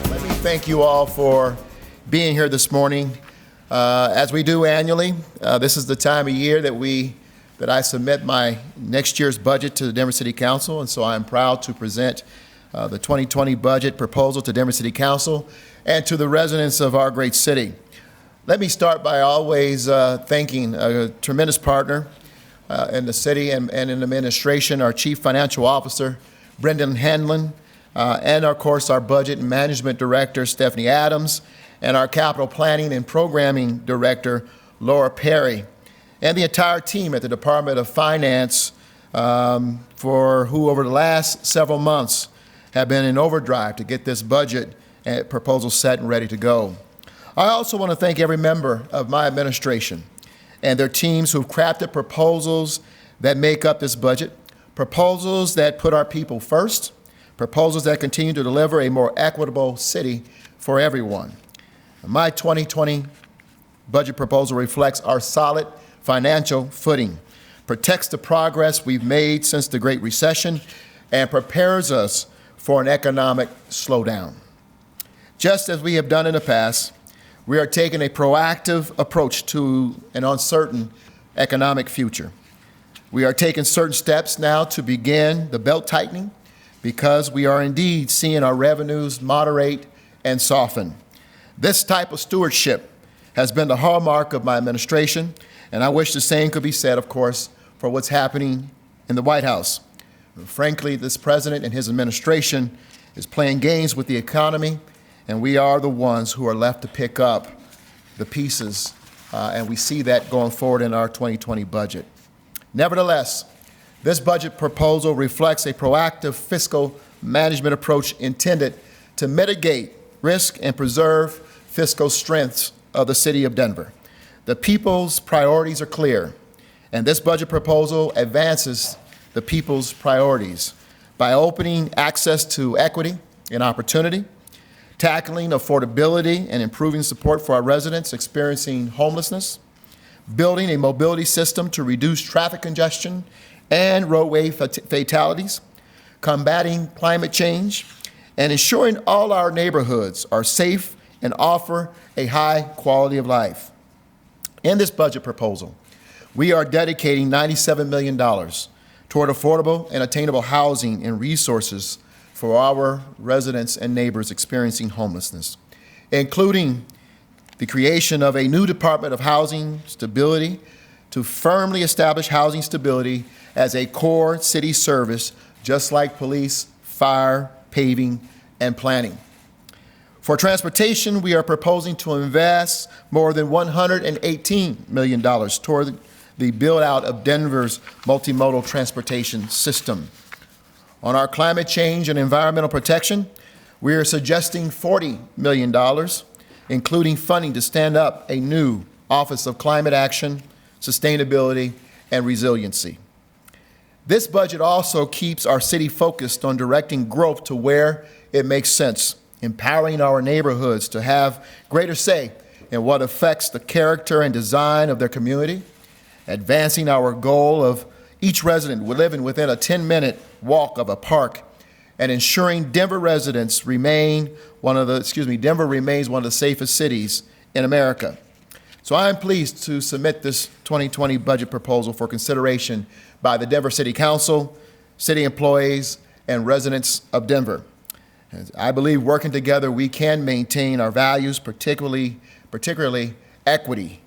Let me thank you all for being here this morning. As we do annually, this is the time of year that I submit my next year's budget to the Denver City Council, and so I am proud to present the 2020 budget proposal to Denver City Council and to the residents of our great city. Let me start by always thanking a tremendous partner in the city and in the administration, our Chief Financial Officer, Brendan Hanlon, and of course our Budget and Management Director, Stephanie Adams, and our Capital Planning and Programming Director, Laura Perry, and the entire team at the Department of Finance for who over the last several months have been in overdrive to get this budget and proposal set and ready to go. I also want to thank every member of my administration and their teams who've crafted proposals that make up this budget, proposals that put our people first, proposals that continue to deliver a more equitable city for everyone. My 2020 budget proposal reflects our solid financial footing, protects the progress we've made since the Great Recession, and prepares us for an economic slowdown. Just as we have done in the past, we are taking a proactive approach to an uncertain economic future. We are taking certain steps now to begin the belt tightening because we are indeed seeing our revenues moderate and soften. This type of stewardship has been the hallmark of my administration, and I wish the same could be said, of course, for what's happening in the White House. Frankly, this president and his administration is playing games with the economy, and we are the ones who are left to pick up the pieces, and we see that going forward in our 2020 budget. Nevertheless, this budget proposal reflects a proactive fiscal management approach intended to mitigate risk and preserve fiscal strengths of the city of Denver. The people's priorities are clear, and this budget proposal advances the people's priorities by opening access to equity and opportunity, tackling affordability and improving support for our residents experiencing homelessness, building a mobility system to reduce traffic congestion and roadway fatalities, combating climate change, and ensuring all our neighborhoods are safe and offer a high quality of life. In this budget proposal, we are dedicating $97 million toward affordable and attainable housing and resources for our residents and neighbors experiencing homelessness, including the creation of a new Department of Housing Stability to firmly establish housing stability as a core city service, just like police, fire, paving, and planning. For transportation, we are proposing to invest more than $118 million toward the build-out of Denver's multimodal transportation system. On our climate change and environmental protection, we are suggesting $40 million, including funding to stand up a new Office of Climate Action, Sustainability, and Resiliency. This budget also keeps our city focused on directing growth to where it makes sense, empowering our neighborhoods to have greater say in what affects the character and design of their community, advancing our goal of each resident living within a 10-minute walk of a park, and ensuring Denver remains one of the safest cities in America. So I am pleased to submit this 2020 budget proposal for consideration by the Denver City Council, city employees, and residents of Denver. And I believe working together we can maintain our values, particularly equity,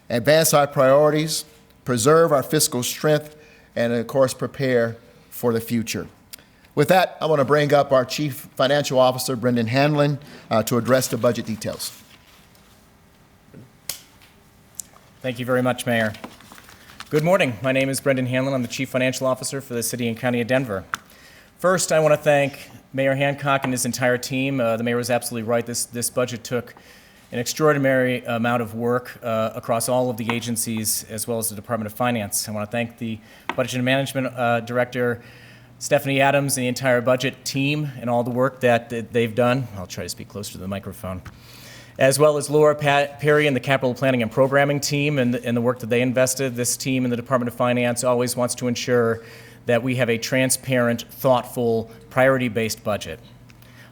advance our priorities, preserve our fiscal strength, and of course prepare for the future. With that, I want to bring up our Chief Financial Officer, Brendan Hanlon, to address the budget details. Thank you very much, Mayor. Good morning. My name is Brendan Hanlon. I'm the Chief Financial Officer for the City and County of Denver. First, I want to thank Mayor Hancock and his entire team. The mayor was absolutely right. This budget took an extraordinary amount of work across all of the agencies as well as the Department of Finance. I want to thank the Budget and Management Director, Stephanie Adams, and the entire budget team and all the work that they've done. I'll try to speak closer to the microphone. as well as Laura Perry and the Capital Planning and Programming team and the work that they invested. This team in the Department of Finance always wants to ensure that we have a transparent, thoughtful, priority-based budget.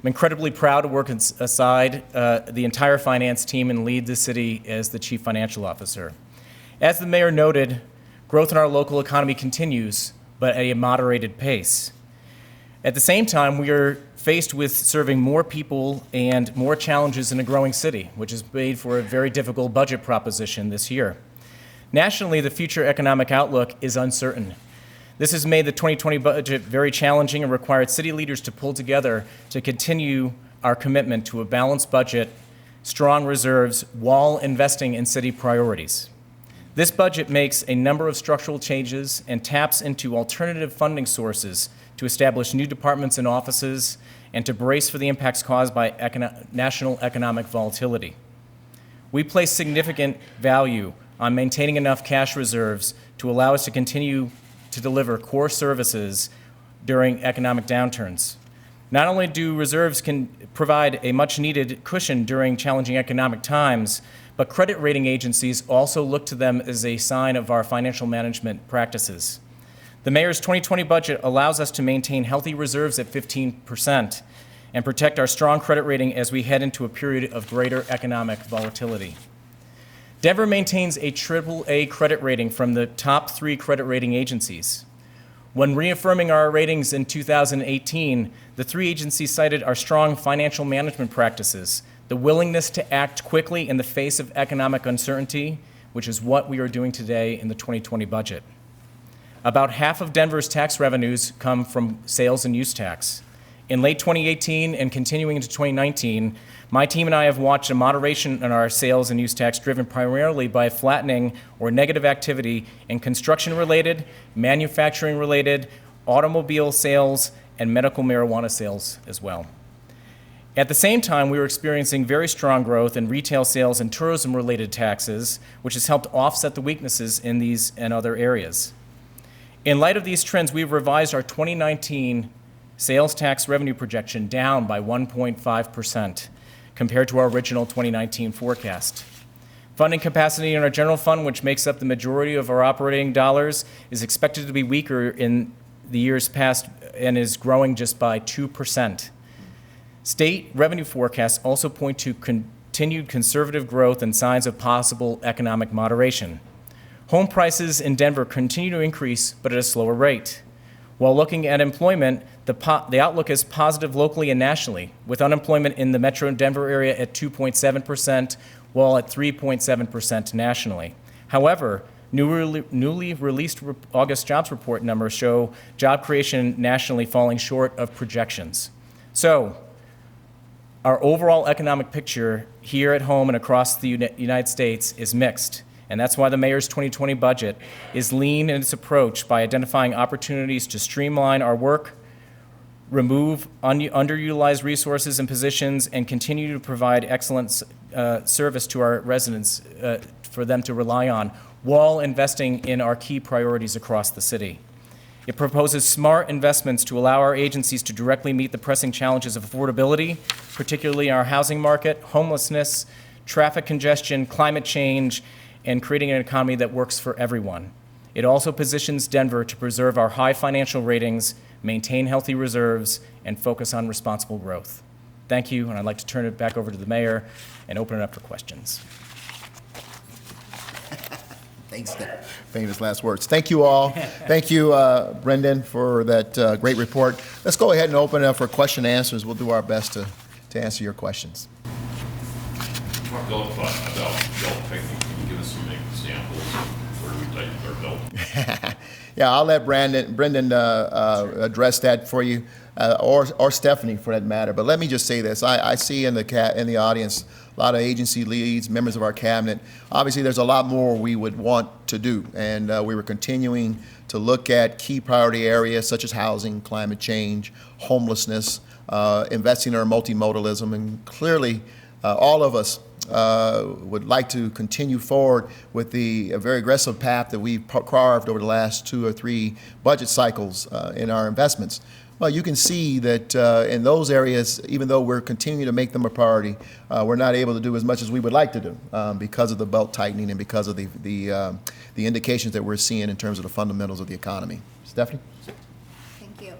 I'm incredibly proud to work aside the entire finance team and lead the city as the Chief Financial Officer. As the mayor noted, growth in our local economy continues, but at a moderated pace. At the same time, we are faced with serving more people and more challenges in a growing city, which has made for a very difficult budget proposition this year. Nationally, the future economic outlook is uncertain. This has made the 2020 budget very challenging and required city leaders to pull together to continue our commitment to a balanced budget, strong reserves, while investing in city priorities. This budget makes a number of structural changes and taps into alternative funding sources to establish new departments and offices and to brace for the impacts caused by national economic volatility. We place significant value on maintaining enough cash reserves to allow us to continue to deliver core services during economic downturns. Not only do reserves can provide a much-needed cushion during challenging economic times, but credit rating agencies also look to them as a sign of our financial management practices. The mayor's 2020 budget allows us to maintain healthy reserves at 15% and protect our strong credit rating as we head into a period of greater economic volatility. Denver maintains a AAA credit rating from the top 3 credit rating agencies. When reaffirming our ratings in 2018, the 3 agencies cited our strong financial management practices, the willingness to act quickly in the face of economic uncertainty, which is what we are doing today in the 2020 budget. About half of Denver's tax revenues come from sales and use tax. In late 2018 and continuing into 2019, my team and I have watched a moderation in our sales and use tax driven primarily by flattening or negative activity in construction-related, manufacturing-related, automobile sales, and medical marijuana sales as well. At the same time, we were experiencing very strong growth in retail sales and tourism-related taxes, which has helped offset the weaknesses in these and other areas. In light of these trends, we've revised our 2019 sales tax revenue projection down by 1.5% compared to our original 2019 forecast. Funding capacity in our general fund, which makes up the majority of our operating dollars, is expected to be weaker in the years past and is growing just by 2%. State revenue forecasts also point to continued conservative growth and signs of possible economic moderation. Home prices in Denver continue to increase, but at a slower rate. While looking at employment, the outlook is positive locally and nationally, with unemployment in the metro Denver area at 2.7%, while at 3.7% nationally. However, newly released August jobs report numbers show job creation nationally falling short of projections. So, our overall economic picture here at home and across the United States is mixed. And that's why the mayor's 2020 budget is lean in its approach by identifying opportunities to streamline our work, remove underutilized resources and positions, and continue to provide excellent service to our residents for them to rely on, while investing in our key priorities across the city. It proposes smart investments to allow our agencies to directly meet the pressing challenges of affordability, particularly in our housing market, homelessness, traffic congestion, climate change, and creating an economy that works for everyone. It also positions Denver to preserve our high financial ratings, maintain healthy reserves, and focus on responsible growth. Thank you, and I'd like to turn it back over to the mayor and open it up for questions. Thanks, famous last words. Thank you all. Thank you, Brendan, for that great report. Let's go ahead and open it up for question and answers. We'll do our best to answer your questions. About belt tightening, can you give us some examples of where we tightened our belt? Yeah, I'll let Brendan address that for you, or Stephanie for that matter. But let me just say this: I see in the audience a lot of agency leads, members of our cabinet. Obviously, there's a lot more we would want to do, and we were continuing to look at key priority areas such as housing, climate change, homelessness, investing in our multimodalism, and clearly, all of us would like to continue forward with the very aggressive path that we've carved over the last 2 or 3 budget cycles in our investments. Well, you can see that in those areas, even though we're continuing to make them a priority, we're not able to do as much as we would like to do because of the belt tightening and because of the indications that we're seeing in terms of the fundamentals of the economy. Stephanie? Thank you.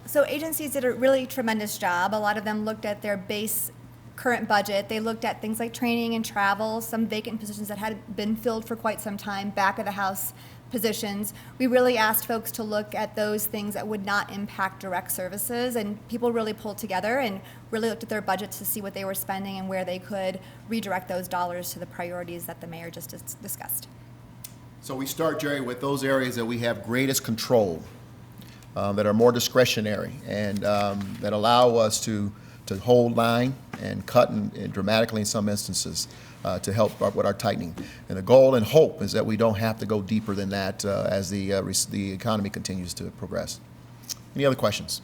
So agencies did a really tremendous job. A lot of them looked at their base current budget. They looked at things like training and travel, some vacant positions that had been filled for quite some time, back of the house positions. We really asked folks to look at those things that would not impact direct services, and people really pulled together and really looked at their budgets to see what they were spending and where they could redirect those dollars to the priorities that the mayor just discussed. So we start, Jerry, with those areas that we have greatest control, that are more discretionary, and that allow us to hold line and cut and dramatically in some instances to help with our tightening. And the goal and hope is that we don't have to go deeper than that as the economy continues to progress. Any other questions?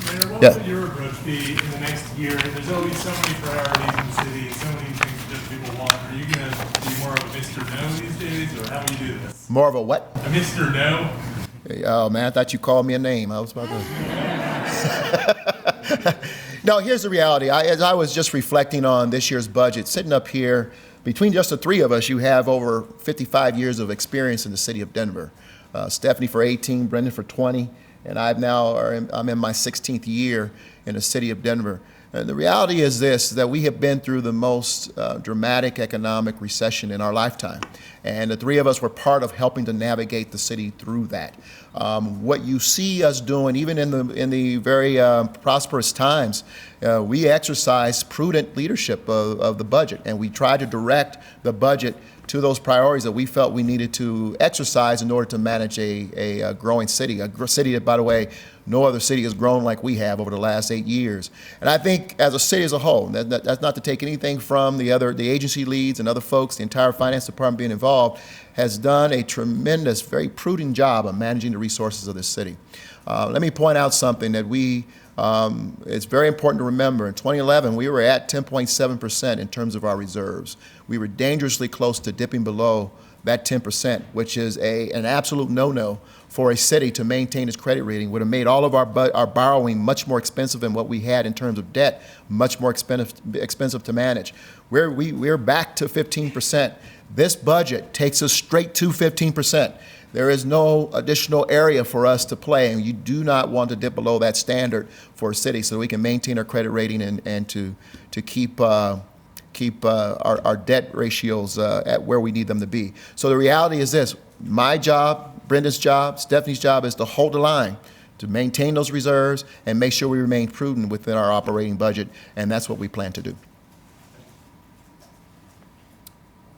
Mayor, what Yeah. would your approach be in the next year? There's always so many priorities in the city, so many things that people want. Are you going to be more of a Mr. No these days, or how will you do this? More of a what? A Mr. No? Oh, man, I thought you called me a name. I was about to... No, here's the reality. As I was just reflecting on this year's budget, sitting up here, between just the three of us, you have over 55 years of experience in the city of Denver. Stephanie for 18, Brendan for 20, and I'm in my 16th year in the city of Denver. And the reality is this, that we have been through the most dramatic economic recession in our lifetime. And the three of us were part of helping to navigate the city through that. What you see us doing, even in the very prosperous times, we exercise prudent leadership of the budget, and we try to direct the budget to those priorities that we felt we needed to exercise in order to manage a growing city, a city that, by the way, no other city has grown like we have over the last 8 years. And I think as a city as a whole, that's not to take anything from the agency leads and other folks, the entire finance department being involved, has done a tremendous, very prudent job of managing the resources of this city. Let me point out something that it's very important to remember. In 2011, we were at 10.7% in terms of our reserves. We were dangerously close to dipping below that 10%, which is an absolute no-no for a city to maintain its credit rating. Would have made all of our borrowing much more expensive than what we had in terms of debt, much more expensive to manage. We're back to 15%. This budget takes us straight to 15%. There is no additional area for us to play, and you do not want to dip below that standard for a city so that we can maintain our credit rating and to keep our debt ratios at where we need them to be. So the reality is this: my job, Brenda's job, Stephanie's job is to hold the line, to maintain those reserves and make sure we remain prudent within our operating budget, and that's what we plan to do.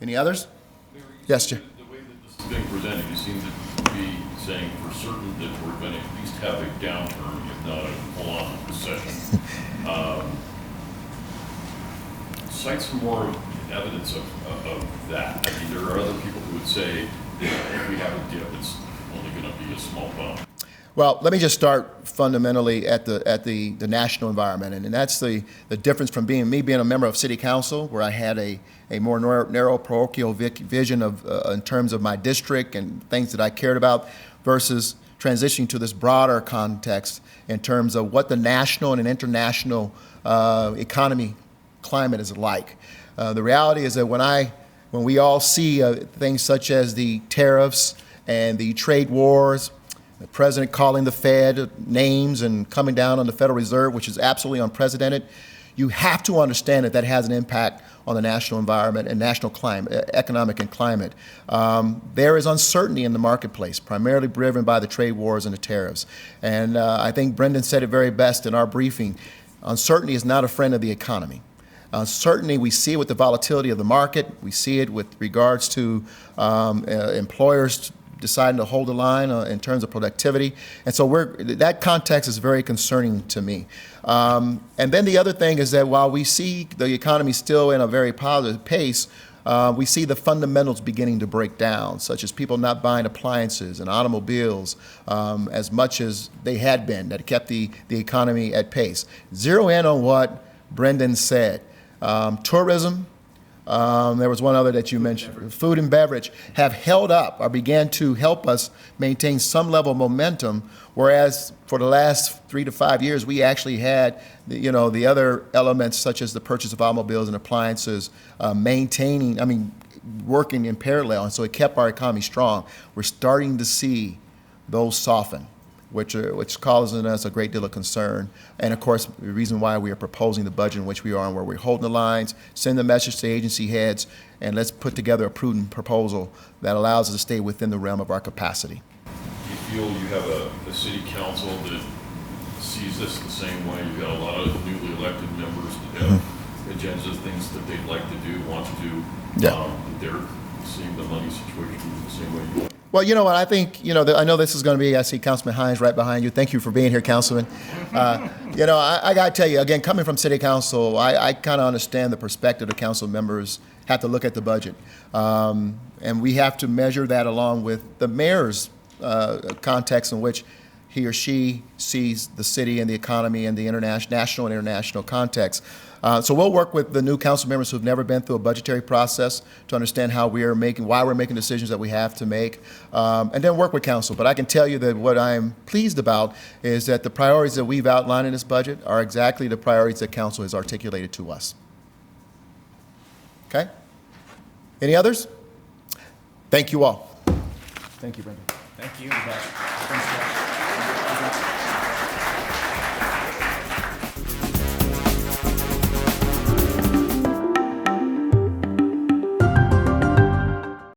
Any others? Yes, Jim. The way that this is being presented, you seem to be saying for certain that we're going to at least have a downturn, if not a full-on recession. Cite some more evidence of that. I mean, there are other people who would say that if we have a dip, it's only going to be a small bump. Well, let me just start fundamentally at the national environment, and that's the difference from being a member of City Council, where I had a more narrow parochial vision of in terms of my district and things that I cared about, versus transitioning to this broader context in terms of what the national and international economy climate is like. The reality is that when we all see things such as the tariffs and the trade wars, the president calling the Fed names and coming down on the Federal Reserve, which is absolutely unprecedented, you have to understand that has an impact on the national environment and national climate, economic and climate. There is uncertainty in the marketplace, primarily driven by the trade wars and the tariffs. And I think Brendan said it very best in our briefing. Uncertainty is not a friend of the economy. Certainly, we see it with the volatility of the market. We see it with regards to employers deciding to hold the line in terms of productivity. And so that context is very concerning to me. And then the other thing is that while we see the economy still in a very positive pace, we see the fundamentals beginning to break down, such as people not buying appliances and automobiles as much as they had been, that kept the economy at pace. Zero in on what Brendan said. Tourism, There was one other that you mentioned, food and beverage, have held up or began to help us maintain some level of momentum, whereas for the last 3 to 5 years, we actually had, the other elements such as the purchase of automobiles and appliances working in parallel, and so it kept our economy strong. We're starting to see those soften, which causing us a great deal of concern. And of course, the reason why we are proposing the budget in which we are and where we're holding the lines, send the message to agency heads, and let's put together a prudent proposal that allows us to stay within the realm of our capacity. Do you feel you have a city council that sees this the same way? You've got a lot of newly elected members that have agendas, things that they'd like to do, want to do. Yeah. They're seeing the money situation the same way you are. Well, you know what, I think, I know this is going to be, I see Councilman Hines right behind you. Thank you for being here, Councilman. I got to tell you, again, coming from City Council, I kind of understand the perspective the council members have to look at the budget. And we have to measure that along with the mayor's context in which he or she sees the city and the economy and the national and international context. So we'll work with the new council members who've never been through a budgetary process to understand why we're making decisions that we have to make, and then work with council. But I can tell you that what I'm pleased about is that the priorities that we've outlined in this budget are exactly the priorities that council has articulated to us. Okay? Any others? Thank you all. Thank you, Brenda. Thank you.